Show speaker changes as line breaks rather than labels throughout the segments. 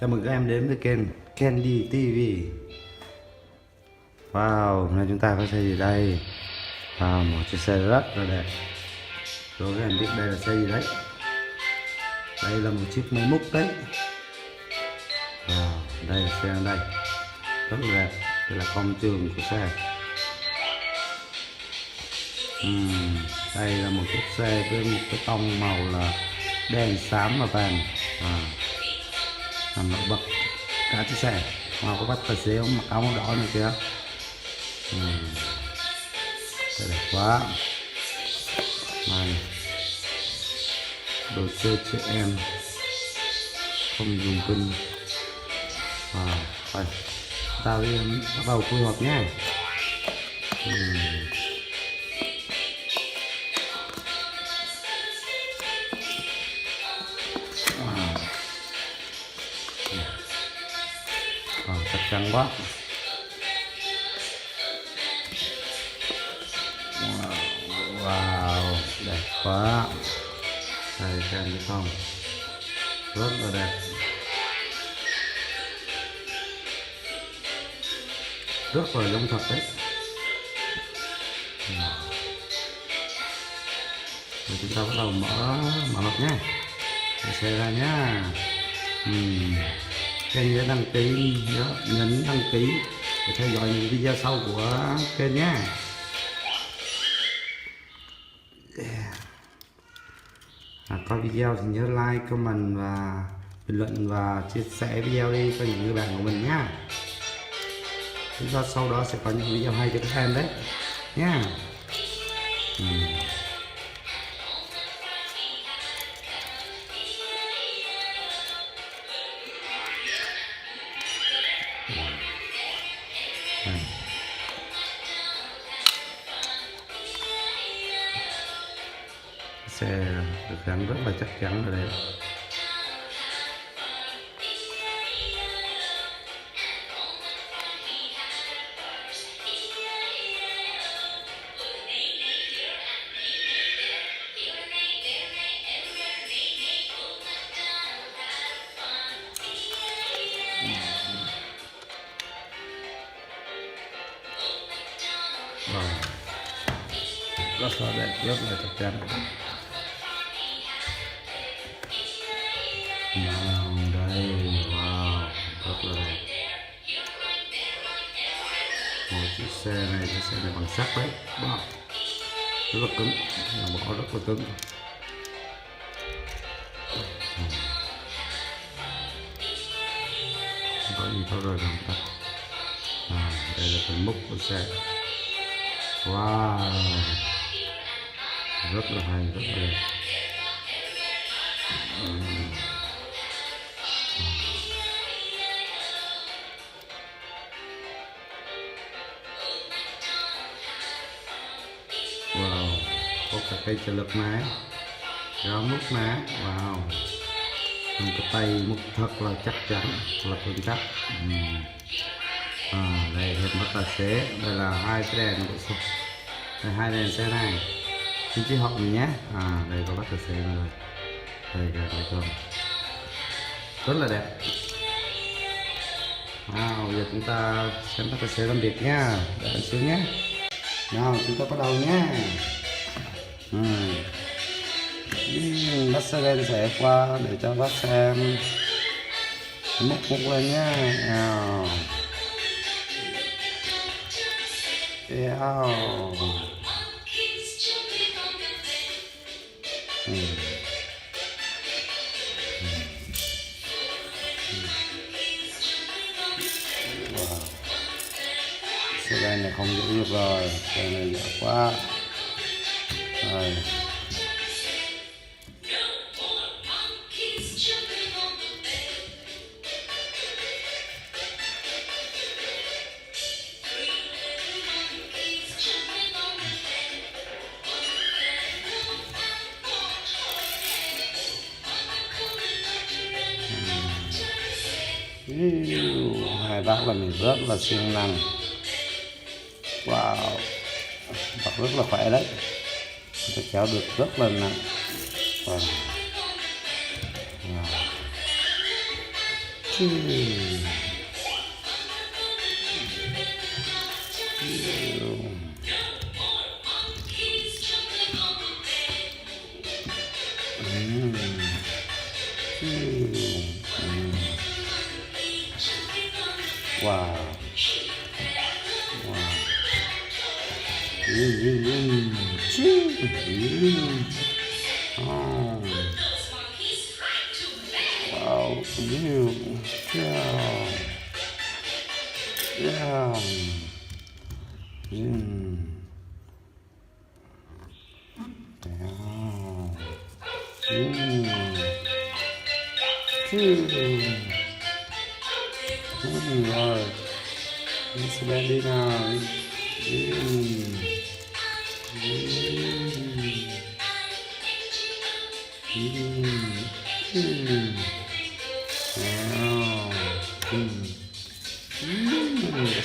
Chào mừng các em đến với kênh Candy TV. Wow, hôm nay chúng ta có xe gì đây? Wow, một chiếc xe rất là đẹp. Rồi các em biết đây là xe gì đấy? Đây là một chiếc máy múc đấy. Wow, đây là xe đây, rất là đẹp. Đây là con trường của xe. Đây là một chiếc xe với một cái tông màu là đen xám và vàng. Làm nổi bật cả chiếc xe. Wow, có bắt tài xế mặc áo màu đỏ này kìa. Đây đẹp quá. Này, đồ chơi trẻ em không dùng pin. Rồi ta bắt đầu thu hoạch nhé. Chắc chắn quá. Wow, đẹp quá. Đây xem thấy không, rất là đẹp, rất là giống thật đấy. Rồi chúng ta bắt đầu mở hộp nhé, xe ra nhá. Kênh nhớ đăng ký, nhấn đăng ký để theo dõi những video sau của kênh nhé. Có video thì nhớ like, comment và bình luận và chia sẻ video đi cho những người bạn của mình nhá. Chúng ta sau đó sẽ có những video hay cho các em đấy nhá. Xe được gắn rất là chắc chắn ở đây. Rất là đẹp, rất là chắc chắn. Đây, wow, rất là đẹp. Một chiếc xe này bằng sắt đấy, wow, rất là cứng, bỏ rất là cứng. Không có gì tháo rời được ta. Đây là phần múc của xe. Wow, rất là hay, rất là đẹp. Wow, có cả cây trợ lực này, rau múc này. Wow, một cái tay múc thật là chắc chắn, là vững chắc. Đây hiện bắt tài xế, đây là hai cái đèn của xe, đây hai đèn xe này, xin chữ họ mình nhé. Đây có bắt tài xế rồi, đây thấy không, rất là đẹp. Wow, bây giờ chúng ta xem bắt tài xế làm việc nha, đợi anh xíu nhé. Nào chúng ta bắt đầu nhé. Bác sẽ lên sẽ qua để cho bác xem múc lên nhé. Xe đen này không giữ được rồi, xe này dở quá. Rồi. Hai bác là mình rất là siêng năng. Wow, bác rất là khỏe đấy, tôi kéo được rất là nặng. Wow. Wow. Wow. Oh. Wow. Yeah. Yeah. Rồi, mình sẽ lên đi nào.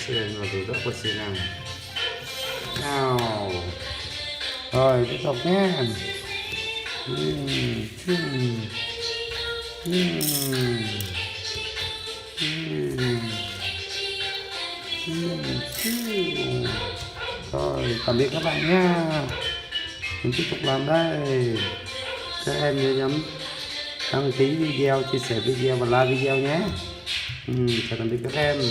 Sẽ lên vào từ đó của xe nào. Nào. Rồi, tiếp tục nhé. Rồi, tạm biệt các bạn nha. Mình tiếp tục làm đây. Các em nhớ nhấn đăng ký video, chia sẻ video và like video nhé. Chào tạm biệt các em.